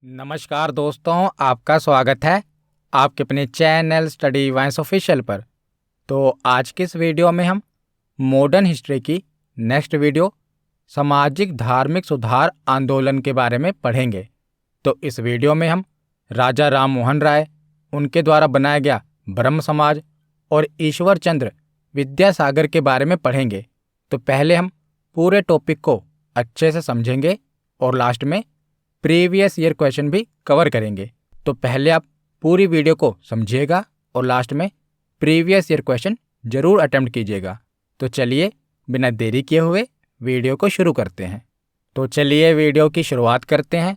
नमस्कार दोस्तों, आपका स्वागत है आपके अपने चैनल स्टडी वाइंस ऑफिशियल पर। तो आज के इस वीडियो में हम मॉडर्न हिस्ट्री की नेक्स्ट वीडियो सामाजिक धार्मिक सुधार आंदोलन के बारे में पढ़ेंगे। तो इस वीडियो में हम राजा राम मोहन राय, उनके द्वारा बनाया गया ब्रह्म समाज और ईश्वर चंद्र विद्यासागर के बारे में पढ़ेंगे। तो पहले हम पूरे टॉपिक को अच्छे से समझेंगे और लास्ट में प्रीवियस ईयर क्वेश्चन भी कवर करेंगे। तो पहले आप पूरी वीडियो को समझिएगा और लास्ट में प्रीवियस ईयर क्वेश्चन जरूर अटेम्प्ट कीजिएगा। तो चलिए बिना देरी किए हुए वीडियो को शुरू करते हैं। तो चलिए वीडियो की शुरुआत करते हैं।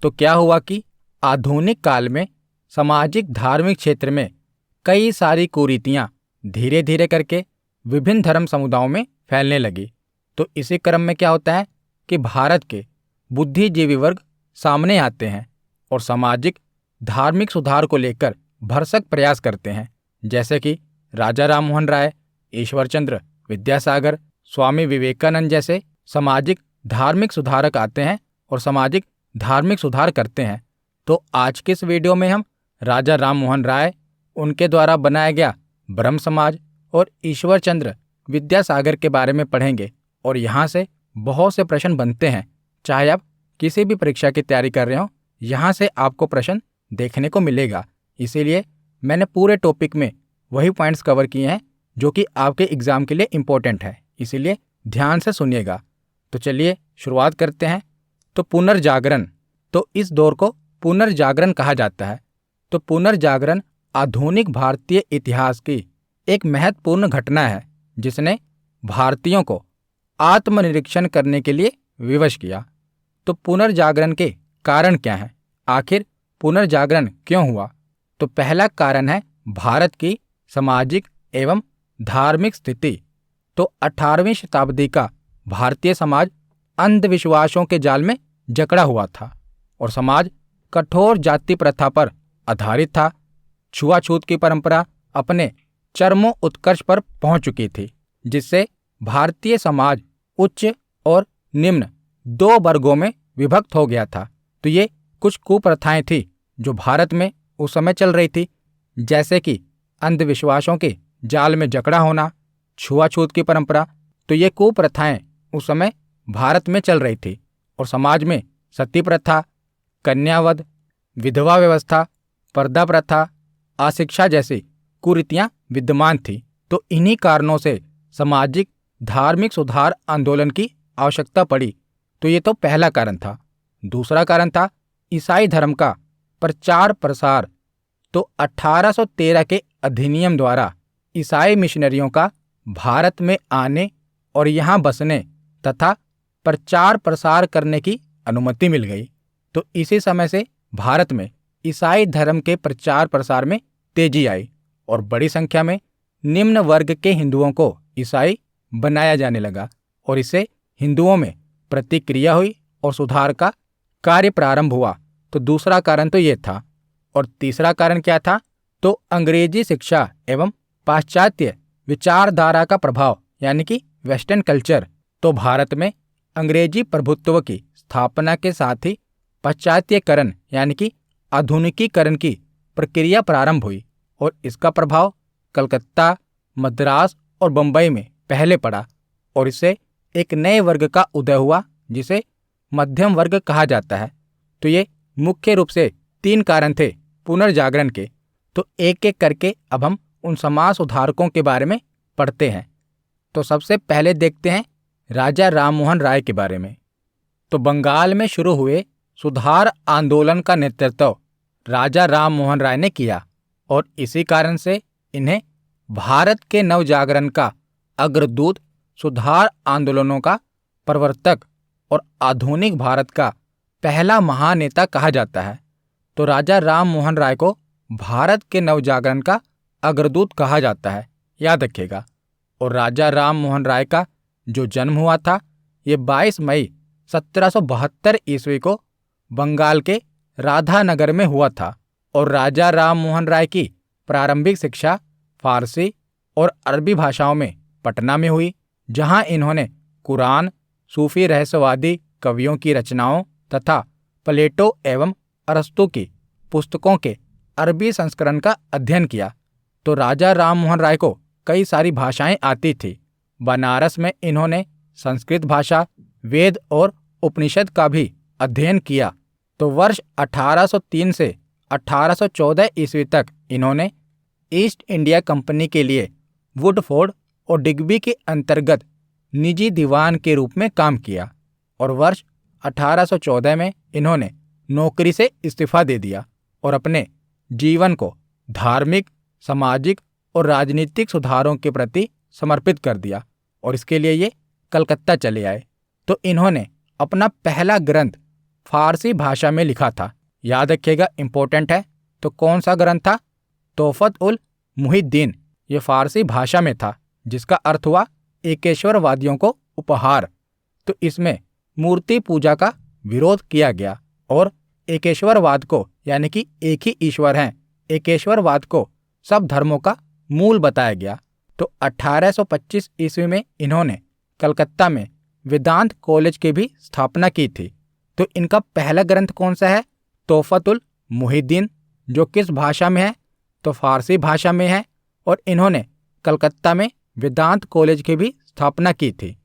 तो क्या हुआ कि आधुनिक काल में सामाजिक धार्मिक क्षेत्र में कई सारी कुरीतियाँ धीरे धीरे करके विभिन्न धर्म समुदायों में फैलने लगी। तो इसी क्रम में क्या होता है कि भारत के बुद्धिजीवी वर्ग सामने आते हैं और सामाजिक धार्मिक सुधार को लेकर भरसक प्रयास करते हैं, जैसे कि राजा राम मोहन राय, ईश्वर चंद्र विद्यासागर, स्वामी विवेकानंद जैसे सामाजिक धार्मिक सुधारक आते हैं और सामाजिक धार्मिक सुधार करते हैं। तो आज के इस वीडियो में हम राजा राम मोहन राय, उनके द्वारा बनाया गया ब्रह्म समाज और ईश्वर चंद्र विद्यासागर के बारे में पढ़ेंगे। और यहाँ से बहुत से प्रश्न बनते हैं, चाहे आप किसी भी परीक्षा की तैयारी कर रहे हो, यहाँ से आपको प्रश्न देखने को मिलेगा। इसीलिए मैंने पूरे टॉपिक में वही पॉइंट्स कवर किए हैं जो कि आपके एग्जाम के लिए इम्पोर्टेंट है, इसीलिए ध्यान से सुनिएगा। तो चलिए शुरुआत करते हैं। तो पुनर्जागरण, तो इस दौर को पुनर्जागरण कहा जाता है। तो पुनर्जागरण आधुनिक भारतीय इतिहास की एक महत्वपूर्ण घटना है जिसने भारतीयों को आत्मनिरीक्षण करने के लिए विवश किया। तो पुनर्जागरण के कारण क्या हैं? आखिर पुनर्जागरण क्यों हुआ? तो पहला कारण है भारत की सामाजिक एवं धार्मिक स्थिति। तो 18वीं शताब्दी का भारतीय समाज अंधविश्वासों के जाल में जकड़ा हुआ था और समाज कठोर जाति प्रथा पर आधारित था। छुआछूत की परंपरा अपने चरमोत्कर्ष पर पहुंच चुकी थी, जिससे भारतीय समाज उच्च और निम्न दो वर्गों में विभक्त हो गया था। तो ये कुछ कुप्रथाएं थी जो भारत में उस समय चल रही थी, जैसे कि अंधविश्वासों के जाल में जकड़ा होना, छुआछूत की परंपरा। तो ये कुप्रथाएं उस समय भारत में चल रही थी और समाज में सती प्रथा, कन्यावध, विधवा व्यवस्था, पर्दा प्रथा, अशिक्षा जैसी कुरीतियां विद्यमान थी। तो इन्हीं कारणों से सामाजिक धार्मिक सुधार आंदोलन की आवश्यकता पड़ी। तो ये तो पहला कारण था। दूसरा कारण था ईसाई धर्म का प्रचार प्रसार। तो 1813 के अधिनियम द्वारा ईसाई मिशनरियों का भारत में आने और यहाँ बसने तथा प्रचार प्रसार करने की अनुमति मिल गई। तो इसी समय से भारत में ईसाई धर्म के प्रचार प्रसार में तेजी आई और बड़ी संख्या में निम्न वर्ग के हिंदुओं को ईसाई बनाया जाने लगा और इससे हिंदुओं में प्रतिक्रिया हुई और सुधार का कार्य प्रारंभ हुआ। तो दूसरा कारण तो ये था। और तीसरा कारण क्या था? तो अंग्रेजी शिक्षा एवं पाश्चात्य विचारधारा का प्रभाव, यानी कि वेस्टर्न कल्चर। तो भारत में अंग्रेजी प्रभुत्व की स्थापना के साथ ही पाश्चात्यकरण यानी कि आधुनिकीकरण की प्रक्रिया प्रारंभ हुई और इसका प्रभाव कलकत्ता, मद्रास और बम्बई में पहले पड़ा और इससे एक नए वर्ग का उदय हुआ जिसे मध्यम वर्ग कहा जाता है। तो ये मुख्य रूप से 3 कारण थे पुनर्जागरण के। तो एक एक करके अब हम उन समाज सुधारकों के बारे में पढ़ते हैं। तो सबसे पहले देखते हैं राजा राम मोहन राय के बारे में। तो बंगाल में शुरू हुए सुधार आंदोलन का नेतृत्व राजा राम मोहन राय ने किया और इसी कारण से इन्हें भारत के नवजागरण का अग्रदूत, सुधार आंदोलनों का प्रवर्तक और आधुनिक भारत का पहला महानेता कहा जाता है। तो राजा राम मोहन राय को भारत के नवजागरण का अग्रदूत कहा जाता है, याद रखिएगा। और राजा राम मोहन राय का जो जन्म हुआ था ये 22 मई 1772 ईस्वी को बंगाल के राधानगर में हुआ था। और राजा राम मोहन राय की प्रारंभिक शिक्षा फारसी और अरबी भाषाओं में पटना में हुई, जहां इन्होंने कुरान, सूफी रहस्यवादी कवियों की रचनाओं तथा प्लेटो एवं अरस्तु की पुस्तकों के अरबी संस्करण का अध्ययन किया। तो राजा राम मोहन राय को कई सारी भाषाएं आती थी। बनारस में इन्होंने संस्कृत भाषा, वेद और उपनिषद का भी अध्ययन किया। तो वर्ष 1803 से 1814 ईस्वी तक इन्होंने ईस्ट इंडिया कंपनी के लिए वुडफोर्ड और डिग्बी के अंतर्गत निजी दीवान के रूप में काम किया और वर्ष 1814 में इन्होंने नौकरी से इस्तीफा दे दिया और अपने जीवन को धार्मिक, सामाजिक और राजनीतिक सुधारों के प्रति समर्पित कर दिया और इसके लिए ये कलकत्ता चले आए। तो इन्होंने अपना पहला ग्रंथ फारसी भाषा में लिखा था। याद रखिएगा, इंपॉर्टेंट है। तो कौन सा ग्रंथ था? तोहफत उल मुहिद्दीन। ये फारसी भाषा में था, जिसका अर्थ हुआ एकेश्वरवादियों को उपहार। तो इसमें मूर्ति पूजा का विरोध किया गया और एकेश्वरवाद को, यानी कि एक ही ईश्वर है, एकेश्वरवाद को सब धर्मों का मूल बताया गया। तो 1825 ईस्वी में इन्होंने कलकत्ता में वेदांत कॉलेज की भी स्थापना की थी। तो इनका पहला ग्रंथ कौन सा है? तोहफत उल मुहिद्दीन, जो किस भाषा में है? तो फारसी भाषा में है। और इन्होंने कलकत्ता में वेदांत कॉलेज की भी स्थापना की थी।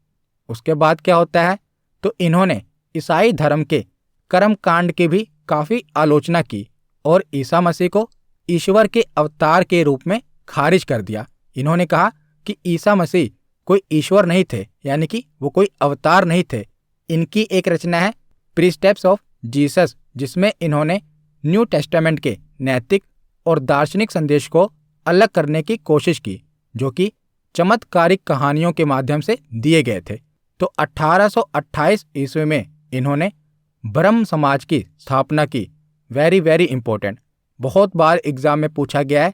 उसके बाद क्या होता है? तो इन्होंने ईसाई धर्म के कर्म कांड की भी काफ़ी आलोचना की और ईसा मसीह को ईश्वर के अवतार के रूप में खारिज कर दिया। इन्होंने कहा कि ईसा मसीह कोई ईश्वर नहीं थे, यानी कि वो कोई अवतार नहीं थे। इनकी एक रचना है प्रीस्टेप्स ऑफ जीसस, जिसमें इन्होंने न्यू टेस्टामेंट के नैतिक और दार्शनिक संदेश को अलग करने की कोशिश की, जो कि चमत्कारिक कहानियों के माध्यम से दिए गए थे। तो 1828 ईस्वी में इन्होंने ब्रह्म समाज की स्थापना की। वेरी वेरी इंपॉर्टेंट, बहुत बार एग्जाम में पूछा गया है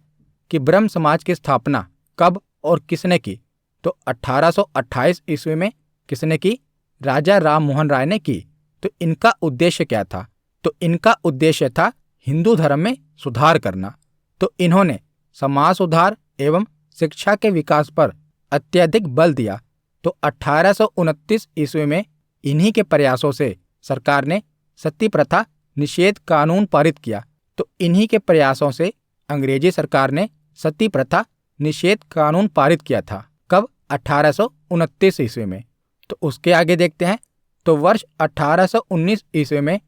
कि ब्रह्म समाज की स्थापना कब और किसने की। तो 1828 ईस्वी में किसने की? राजा राम मोहन राय ने की। तो इनका उद्देश्य क्या था? तो इनका उद्देश्य था हिंदू धर्म में सुधार करना। तो इन्होंने समाज सुधार एवं शिक्षा के विकास पर अत्यधिक बल दिया। तो 1829 ईस्वी में इन्हीं के प्रयासों से सरकार ने सती प्रथा निषेध कानून पारित किया। तो इन्हीं के प्रयासों से अंग्रेजी सरकार ने सती प्रथा निषेध कानून पारित किया था। कब? 1829 ईस्वी में। तो उसके आगे देखते हैं। तो वर्ष 1819 ईस्वी में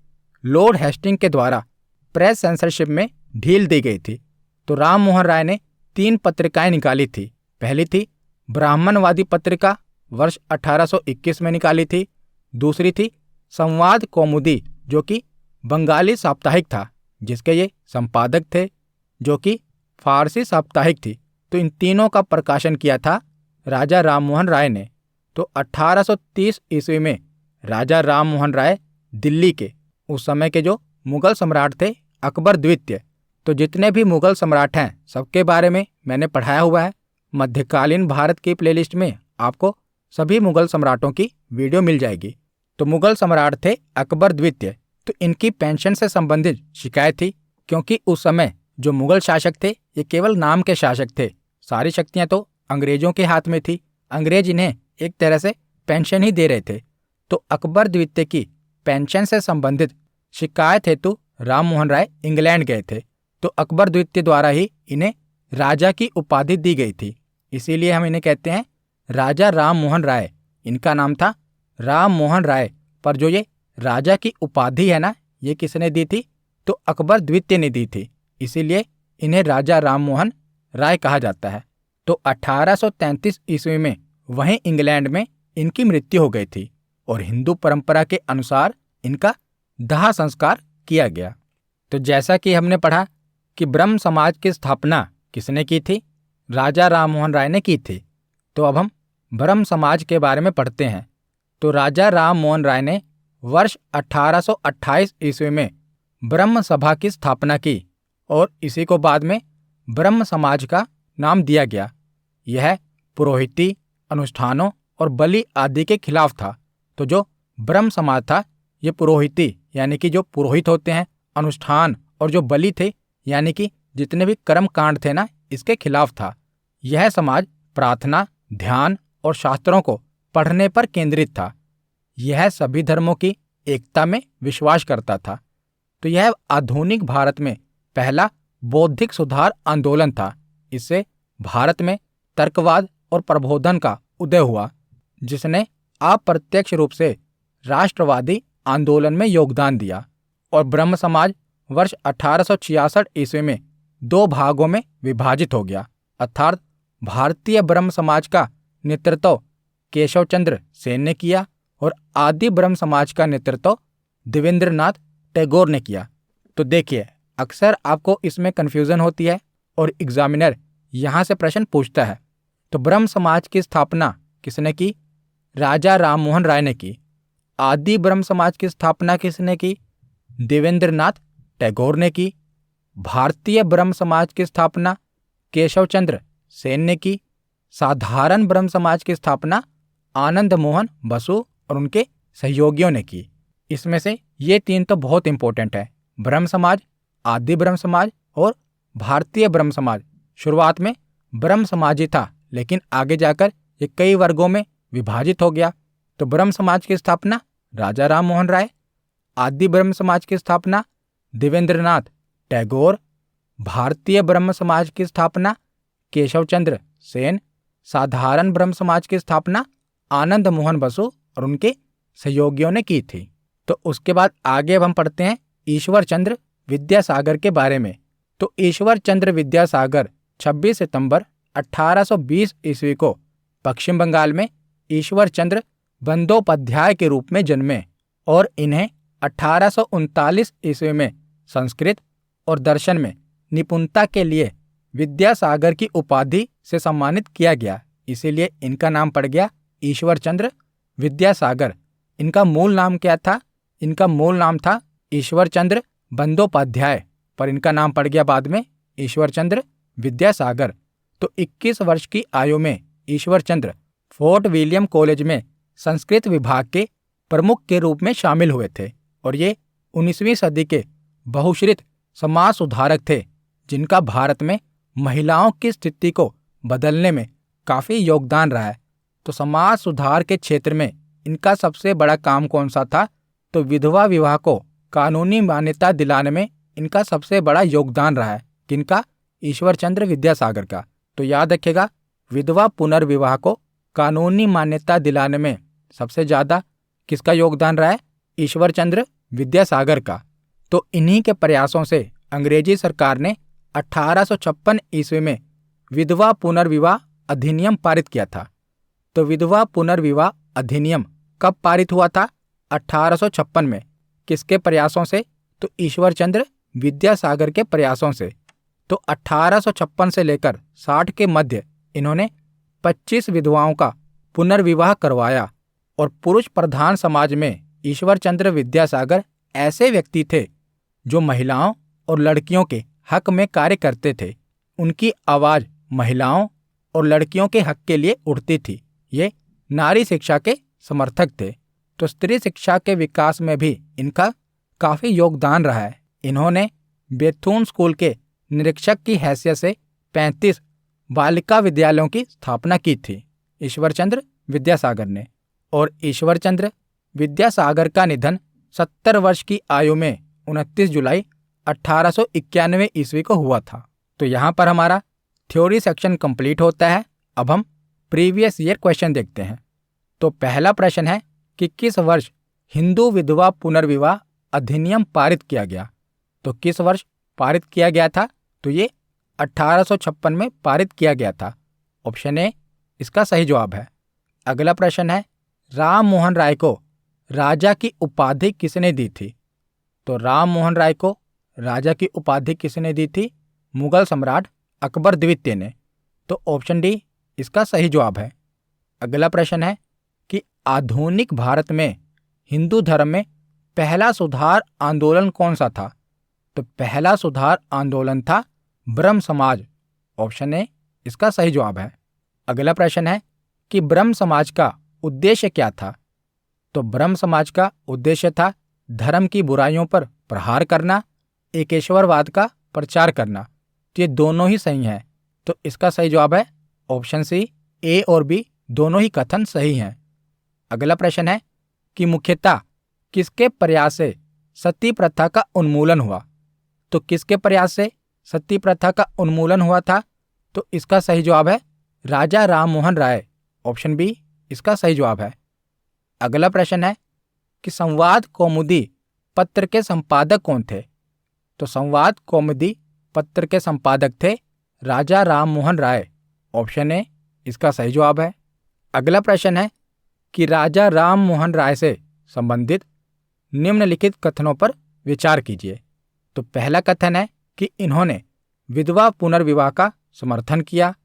लॉर्ड हेस्टिंग के द्वारा प्रेस सेंसरशिप में ढील दी गई थी। तो राम मोहन राय ने 3 पत्रिकाएं निकाली थी। पहली थी ब्राह्मणवादी पत्रिका, वर्ष 1821 में निकाली थी। दूसरी थी संवाद कौमुदी, जो कि बंगाली साप्ताहिक था, जिसके ये संपादक थे, जो कि फारसी साप्ताहिक थी। तो इन तीनों का प्रकाशन किया था राजा राम मोहन राय ने। तो 1830 ईस्वी में राजा राम मोहन राय दिल्ली के उस समय के जो मुगल सम्राट थे अकबर द्वितीय, तो जितने भी मुगल सम्राट हैं सबके बारे में मैंने पढ़ाया हुआ है। मध्यकालीन भारत की प्लेलिस्ट में आपको सभी मुगल सम्राटों की वीडियो मिल जाएगी। तो मुगल सम्राट थे अकबर द्वितीय। तो इनकी पेंशन से संबंधित शिकायत थी, क्योंकि उस समय जो मुगल शासक थे ये केवल नाम के शासक थे। सारी शक्तियां तो अंग्रेजों के हाथ में थी। अंग्रेज इन्हें एक तरह से पेंशन ही दे रहे थे। तो अकबर द्वितीय की पेंशन से संबंधित शिकायत हेतु राम मोहन राय इंग्लैंड गए थे। तो अकबर द्वितीय द्वारा ही इन्हें राजा की उपाधि दी गई थी, इसीलिए हम इन्हें कहते हैं राजा राम मोहन राय। इनका नाम था राम मोहन राय, पर जो ये राजा की उपाधि है ना, ये किसने दी थी? तो अकबर द्वितीय ने दी थी, इसीलिए इन्हें राजा राम मोहन राय कहा जाता है। तो 1833 ईस्वी में वहीं इंग्लैंड में इनकी मृत्यु हो गई थी और हिंदू परंपरा के अनुसार इनका दाह संस्कार किया गया। तो जैसा कि हमने पढ़ा कि ब्रह्म समाज की स्थापना किसने की थी? राजा राम मोहन राय ने की थी। तो अब हम ब्रह्म समाज के बारे में पढ़ते हैं। तो राजा राम मोहन राय ने वर्ष 1828 ईस्वी में ब्रह्म सभा की स्थापना की और इसी को बाद में ब्रह्म समाज का नाम दिया गया। यह पुरोहिती, अनुष्ठानों और बलि आदि के खिलाफ था। तो जो ब्रह्म समाज था ये पुरोहिती, यानी कि जो पुरोहित होते हैं, अनुष्ठान और जो बलि थे, यानी कि जितने भी कर्म कांड थे ना, इसके खिलाफ था। यह समाज प्रार्थना, ध्यान और शास्त्रों को पढ़ने पर केंद्रित था। यह सभी धर्मों की एकता में विश्वास करता था। तो यह आधुनिक भारत में पहला बौद्धिक सुधार आंदोलन था। इससे भारत में तर्कवाद और प्रबोधन का उदय हुआ, जिसने अप्रत्यक्ष रूप से राष्ट्रवादी आंदोलन में योगदान दिया। और ब्रह्म समाज वर्ष 1866 ईस्वी में दो भागों में विभाजित हो गया, अर्थात भारतीय ब्रह्म समाज का नेतृत्व केशव चंद्र सेन ने किया और आदि ब्रह्म समाज का नेतृत्व देवेंद्रनाथ टैगोर ने किया। तो देखिए, अक्सर आपको इसमें कन्फ्यूजन होती है और एग्जामिनर यहाँ से प्रश्न पूछता है। तो ब्रह्म समाज की स्थापना किसने की? राजा राममोहन राय ने की। आदि ब्रह्म समाज की स्थापना किसने की? देवेंद्रनाथ टैगोर ने की। भारतीय ब्रह्म समाज की स्थापना केशव चंद्र सेन ने की। साधारण ब्रह्म समाज की स्थापना आनंद मोहन बसु और उनके सहयोगियों ने की। इसमें से ये तीन तो बहुत इंपॉर्टेंट है, ब्रह्म समाज, आदि ब्रह्म समाज और भारतीय ब्रह्म समाज। शुरुआत में ब्रह्म समाज ही था, लेकिन आगे जाकर ये कई वर्गों में विभाजित हो गया। तो ब्रह्म समाज की स्थापना राजा राममोहन राय, आदि ब्रह्म समाज की स्थापना देवेंद्रनाथ टैगोर, भारतीय ब्रह्म समाज की स्थापना केशव चंद्र सेन, साधारण ब्रह्म समाज की स्थापना आनंद मोहन बसु और उनके सहयोगियों ने की थी। तो उसके बाद आगे अब हम पढ़ते हैं ईश्वर चंद्र विद्यासागर के बारे में। तो ईश्वर चंद्र विद्यासागर 26 सितंबर 1820 ईस्वी को पश्चिम बंगाल में ईश्वर चंद्र बंदोपाध्याय के रूप में जन्मे और इन्हें 1839 ईस्वी में संस्कृत और दर्शन में निपुणता के लिए विद्यासागर की उपाधि से सम्मानित किया गया। इसीलिए इनका नाम पड़ गया ईश्वर चंद्र विद्यासागर। इनका मूल नाम क्या था? इनका मूल नाम था ईश्वर चंद्र बंदोपाध्याय, पर इनका नाम पड़ गया बाद में ईश्वर चंद्र विद्यासागर। तो 21 वर्ष की आयु में Ishwar Chandra fort William college में संस्कृत विभाग के प्रमुख के रूप में शामिल हुए थे और ये 19वीं सदी के बहुश्रुत समाज सुधारक थे, जिनका भारत में महिलाओं की स्थिति को बदलने में काफी योगदान रहा है। तो समाज सुधार के क्षेत्र में इनका सबसे बड़ा काम कौन सा था? तो विधवा विवाह को कानूनी मान्यता दिलाने में इनका सबसे बड़ा योगदान रहा है। किनका? ईश्वर चंद्र विद्यासागर का। तो याद रखिएगा, विधवा पुनर्विवाह को कानूनी मान्यता दिलाने में सबसे ज्यादा किसका योगदान रहा है? ईश्वर चंद्र विद्यासागर का। तो इन्हीं के प्रयासों से अंग्रेजी सरकार ने 1856 ईस्वी में विधवा पुनर्विवाह अधिनियम पारित किया था। तो विधवा पुनर्विवाह अधिनियम कब पारित हुआ था? 1856 में। किसके प्रयासों से? तो ईश्वर चंद्र विद्यासागर के प्रयासों से। तो 1856 से लेकर 60 के मध्य इन्होंने 25 विधवाओं का पुनर्विवाह करवाया और पुरुष प्रधान समाज में ईश्वर चंद्र विद्यासागर ऐसे व्यक्ति थे जो महिलाओं और लड़कियों के हक में कार्य करते थे। उनकी आवाज महिलाओं और लड़कियों के हक के लिए उठती थी। ये नारी शिक्षा के समर्थक थे। तो स्त्री शिक्षा के विकास में भी इनका काफी योगदान रहा है। इन्होंने बेथुन स्कूल के निरीक्षक की हैसियत से 35 बालिका विद्यालयों की स्थापना की थी ईश्वर चंद्र विद्यासागर ने। और ईश्वर चंद्र विद्यासागर का निधन 70 वर्ष की आयु में 29 जुलाई 1891 ईस्वी को हुआ था। तो यहाँ पर हमारा थ्योरी सेक्शन कंप्लीट होता है। अब हम प्रीवियस ईयर क्वेश्चन देखते हैं। तो पहला प्रश्न है कि किस वर्ष हिंदू विधवा पुनर्विवाह अधिनियम पारित किया गया? तो किस वर्ष पारित किया गया था? तो ये 1856 में पारित किया गया था। ऑप्शन ए इसका सही जवाब है। अगला प्रश्न है, राम मोहन राय को राजा की उपाधि किसने दी थी? तो राम मोहन राय को राजा की उपाधि किसने दी थी? मुगल सम्राट अकबर द्वितीय ने। तो ऑप्शन डी इसका सही जवाब है। अगला प्रश्न है कि आधुनिक भारत में हिंदू धर्म में पहला सुधार आंदोलन कौन सा था? तो पहला सुधार आंदोलन था ब्रह्म समाज। ऑप्शन ए इसका सही जवाब है। अगला प्रश्न है कि ब्रह्म समाज का उद्देश्य क्या था? तो ब्रह्म समाज का उद्देश्य था धर्म की बुराइयों पर प्रहार करना, एकेश्वरवाद का प्रचार करना। तो ये दोनों ही सही हैं। तो इसका सही जवाब है ऑप्शन सी। ए और बी दोनों ही कथन सही हैं। अगला प्रश्न है कि मुख्यतः किसके प्रयास से सती प्रथा का उन्मूलन हुआ। तो किसके प्रयास से सती प्रथा का उन्मूलन हुआ था? तो इसका सही जवाब है राजा राम मोहन राय। ऑप्शन बी इसका सही जवाब है। अगला प्रश्न है कि संवाद कौमुदी पत्र के संपादक कौन थे? तो संवाद कौमुदी पत्र के संपादक थे राजा राम मोहन राय। ऑप्शन ए इसका सही जवाब है। अगला प्रश्न है कि राजा राम मोहन राय से संबंधित निम्नलिखित कथनों पर विचार कीजिए। तो पहला कथन है कि इन्होंने विधवा पुनर्विवाह का समर्थन किया।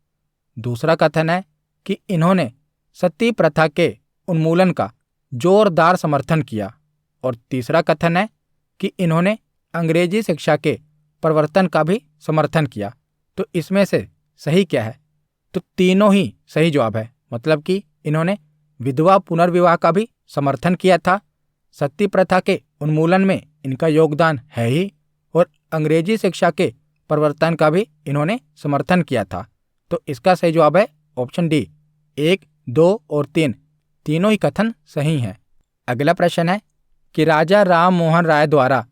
दूसरा कथन है कि इन्होंने सती प्रथा के उन्मूलन का जोरदार समर्थन किया। और तीसरा कथन है कि इन्होंने अंग्रेजी शिक्षा के प्रवर्तन का भी समर्थन किया। तो इसमें से सही क्या है? तो तीनों ही सही जवाब है। मतलब कि इन्होंने विधवा पुनर्विवाह का भी समर्थन किया था, सती प्रथा के उन्मूलन में इनका योगदान है ही, और अंग्रेजी शिक्षा के प्रवर्तन का भी इन्होंने समर्थन किया था। तो इसका सही जवाब है ऑप्शन डी। 1, 2 और 3 तीनों ही कथन सही हैं। अगला प्रश्न है कि राजा राम मोहन राय द्वारा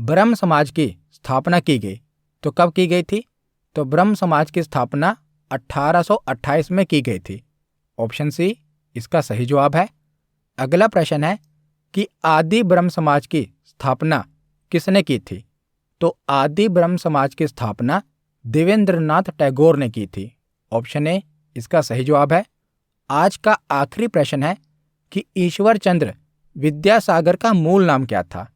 ब्रह्म समाज की स्थापना की गई। तो कब की गई थी? तो ब्रह्म समाज की स्थापना 1828 में की गई थी। ऑप्शन सी इसका सही जवाब है। अगला प्रश्न है कि आदि ब्रह्म समाज की स्थापना किसने की थी? तो आदि ब्रह्म समाज की स्थापना देवेंद्रनाथ टैगोर ने की थी। ऑप्शन ए इसका सही जवाब है। आज का आखिरी प्रश्न है कि ईश्वर चंद्र विद्यासागर का मूल नाम क्या था?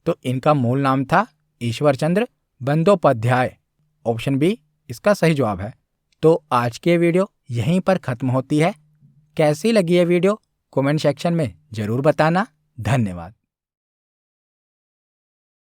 तो इनका मूल नाम था ईश्वर चंद्र बंदोपाध्याय। ऑप्शन बी इसका सही जवाब है। तो आज की वीडियो यहीं पर खत्म होती है। कैसी लगी ये वीडियो कमेंट सेक्शन में जरूर बताना। धन्यवाद।